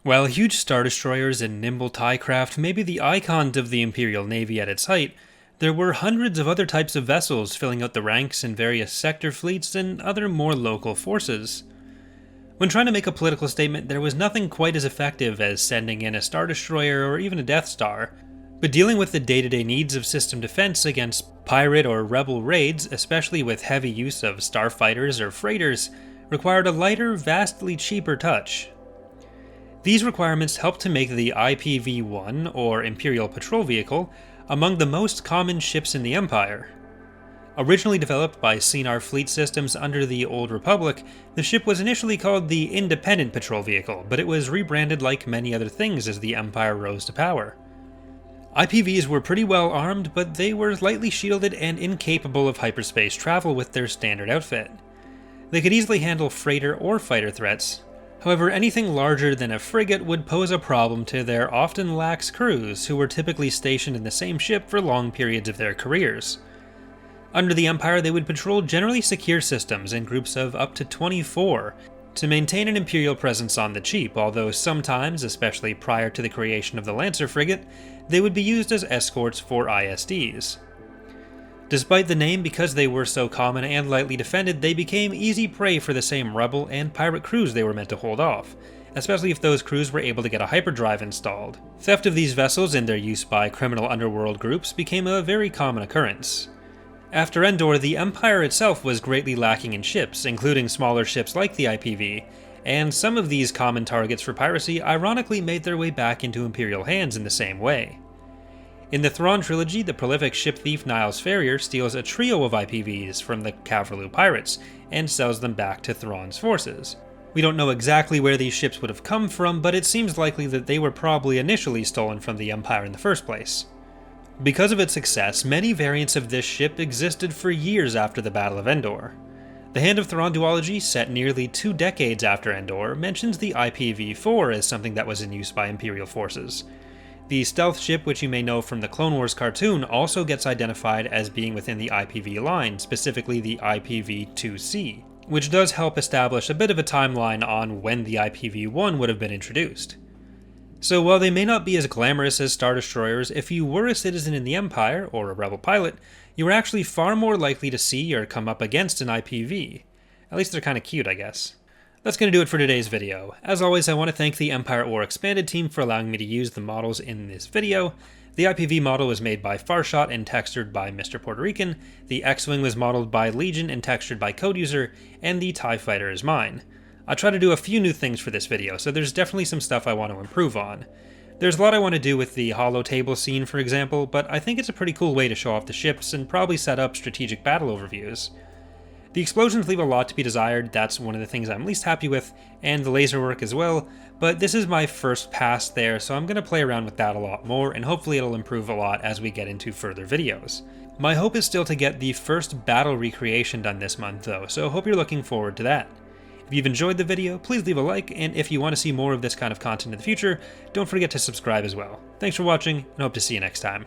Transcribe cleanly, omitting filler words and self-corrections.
While huge Star Destroyers and nimble TIE craft may be the icons of the Imperial Navy at its height, there were hundreds of other types of vessels filling out the ranks in various sector fleets and other more local forces. When trying to make a political statement, there was nothing quite as effective as sending in a Star Destroyer or even a Death Star, but dealing with the day-to-day needs of system defense against pirate or rebel raids, especially with heavy use of starfighters or freighters, required a lighter, vastly cheaper touch. These requirements helped to make the IPV-1, or Imperial Patrol Vehicle, among the most common ships in the Empire. Originally developed by Cinar Fleet Systems under the Old Republic, the ship was initially called the Independent Patrol Vehicle, but it was rebranded like many other things as the Empire rose to power. IPVs were pretty well armed, but they were lightly shielded and incapable of hyperspace travel with their standard outfit. They could easily handle freighter or fighter threats. However, anything larger than a frigate would pose a problem to their often lax crews, who were typically stationed in the same ship for long periods of their careers. Under the Empire, they would patrol generally secure systems in groups of up to 24 to maintain an Imperial presence on the cheap, although sometimes, especially prior to the creation of the Lancer frigate, they would be used as escorts for ISDs. Despite the name, because they were so common and lightly defended, they became easy prey for the same rebel and pirate crews they were meant to hold off, especially if those crews were able to get a hyperdrive installed. Theft of these vessels and their use by criminal underworld groups became a very common occurrence. After Endor, the Empire itself was greatly lacking in ships, including smaller ships like the IPV, and some of these common targets for piracy ironically made their way back into Imperial hands in the same way. In the Thrawn trilogy, the prolific ship thief Niles Ferrier steals a trio of IPVs from the Kavralu pirates and sells them back to Thrawn's forces. We don't know exactly where these ships would have come from, but it seems likely that they were probably initially stolen from the Empire in the first place. Because of its success, many variants of this ship existed for years after the Battle of Endor. The Hand of Thrawn duology, set nearly 2 decades after Endor, mentions the IPV-4 as something that was in use by Imperial forces. The stealth ship, which you may know from the Clone Wars cartoon, also gets identified as being within the IPV line, specifically the IPV-2C, which does help establish a bit of a timeline on when the IPV-1 would have been introduced. So while they may not be as glamorous as Star Destroyers, if you were a citizen in the Empire, or a rebel pilot, you were actually far more likely to see or come up against an IPV. At least they're kinda cute, I guess. That's going to do it for today's video. As always, I want to thank the Empire at War Expanded team for allowing me to use the models in this video. The IPV model was made by Farshot and textured by Mr. Puerto Rican, the X-Wing was modeled by Legion and textured by CodeUser, and the TIE Fighter is mine. I try to do a few new things for this video, so there's definitely some stuff I want to improve on. There's a lot I want to do with the holo table scene, for example, but I think it's a pretty cool way to show off the ships and probably set up strategic battle overviews. The explosions leave a lot to be desired, that's one of the things I'm least happy with, and the laser work as well, but this is my first pass there, so I'm going to play around with that a lot more, and hopefully it'll improve a lot as we get into further videos. My hope is still to get the first battle recreation done this month though, so hope you're looking forward to that. If you've enjoyed the video, please leave a like, and if you want to see more of this kind of content in the future, don't forget to subscribe as well. Thanks for watching, and hope to see you next time.